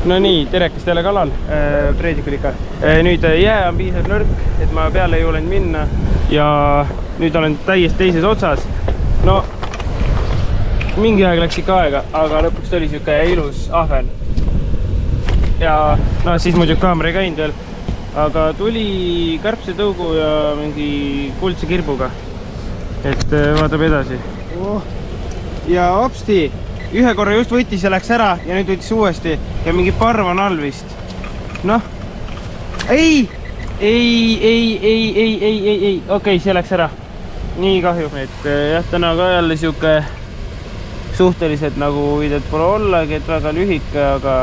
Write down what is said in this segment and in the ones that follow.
No nii, terekast jälle kalal, preedikul ikka. Nüüd jää on piisavalt nõrk, et ma peale ei julenud minna ja nüüd olen täiesti teises otsas. No, mingi aeg läks ikka aega, aga lõpuks oli siuke ilus ahven. Ja no siis muidugi kaamera ei käinud veel, aga tuli kärbsetõugu ja mingi kuldse kirbuga. Et vaatab edasi. Ja hopsti! Ühe korra just võttis ja läks ära ja nüüd võttis uuesti ja mingi parv on all vist. Noh. Ei, okei, see läks ära. Nii kahju. Et jah, täna ka jälle siuke suhteliselt nagu videot pole ollagi, et väga lühike, aga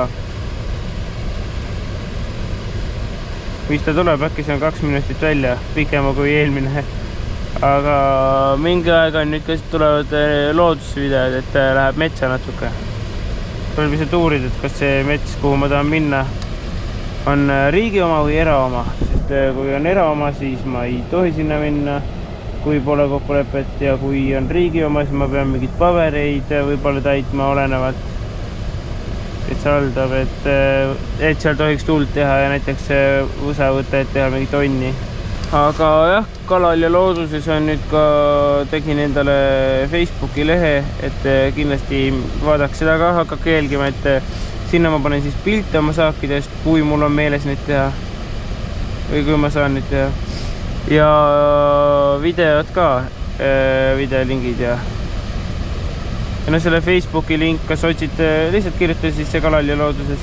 mis ta tuleb, äkki see on 2 minutit välja, pikema kui eelmine. Aga mingi aeg on nüüd, kes tulevad loodusvideod, et läheb metsa natuke. Tuleb lihtsalt uurida, et kas see mets, kuhu ma tahan minna, on riigi oma või eraoma. Sest kui on eraoma, siis ma ei tohi sinna minna, kui pole kokkulepet. Ja kui on riigi oma, siis ma pean mingid pabereid võib-olla täitma olenevalt. Et see haldab, et seal tohiks tuult teha ja näiteks võsa võtta, et teha mingi tonni. Aga jah, kalal ja looduses on nüüd ka tegin endale Facebooki lehe, et kindlasti vaadaks seda ka, hakake jälgima, et sinna ma panen siis pilte oma saakidest, kui mul on meeles neid teha või kui ma saan neid teha. Ja videod ka, videolingid ja no selle Facebooki link, kas otsid lihtsalt kirjutada siis see kalal ja looduses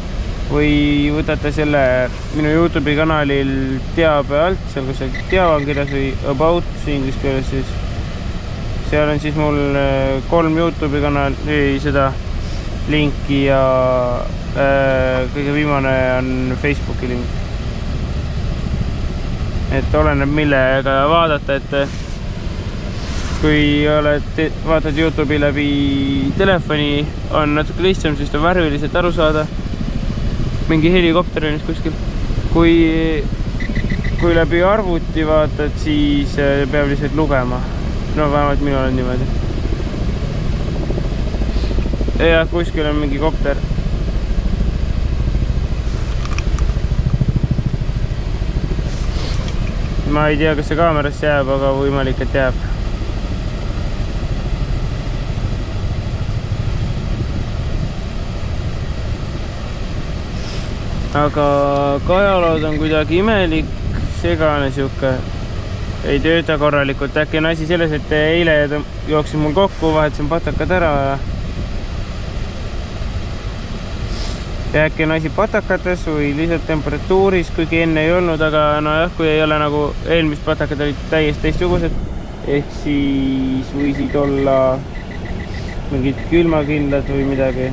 või võtate selle minu YouTube'i kanalil teabe alt, seal kus see teave on kirjas või about inglise keeles siis. Seal on siis mul 3 YouTube'i kanali seda linki ja kõige viimane on Facebooki link. Et oleneb millega vaadata, et kui vaatad YouTube'i läbi telefoni, on natuke lihtsam, sest on värviliselt aru saada. Mingi helikopter on nüüd kuskil. Kui läbi arvuti vaatad, siis peab lihtsalt lugema. No vähemalt minul on niimoodi. Ja kuskil on mingi kopter. Ma ei tea, kas see kaamerasse jääb, aga võimalik, et jääb. Aga kajalood on kuidagi imelik, segane siuke. Ei tööta korralikult. Äkki on asi selles, et eile jooksin mul kokku, vahetasin patakad ära ja äkki on asi patakates või lihtsalt temperatuuris, kuigi enne ei olnud, aga no jah, kui ei ole nagu eelmist patakad olid täiesti teistsugused, ehk siis võisid olla mingid külmakindlad või midagi.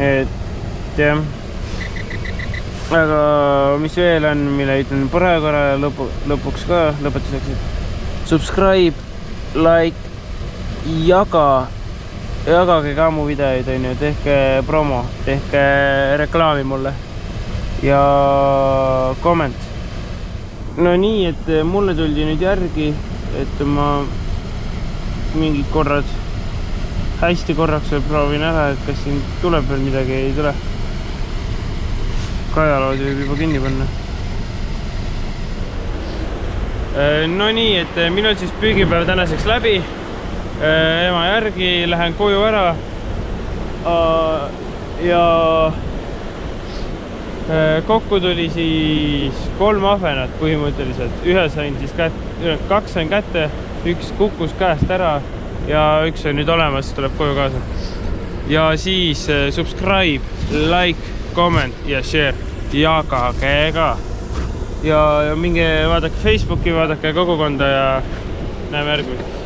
Et jah, aga mis veel on, mille ütlen praegu ära ja lõpuks ka lõpetuseks, et subscribe, like, jagage ka mu videoid, tehke promo, tehke reklaami mulle ja komment. No nii, et mulle tuldi nüüd järgi, et ma mingid korrad hästi korraks proovin ära, et kas siin tuleb veel midagi, ei tule. Kajalood võib juba kinni panna. No nii, et minul siis püügipäev tänaseks läbi. Ema järgi, lähen koju ära. Ja kokku tuli siis 3 ahvenat põhimõtteliselt. Ühe sain siis 2 sain kätte, 1 kukkus käest ära. Ja 1 on nüüd olemas, tuleb koju kaasa. Ja siis subscribe, like, comment ja share. Jagage ka. Ja minge vaadake Facebooki, vaadake kogukonda ja näeme järgmist.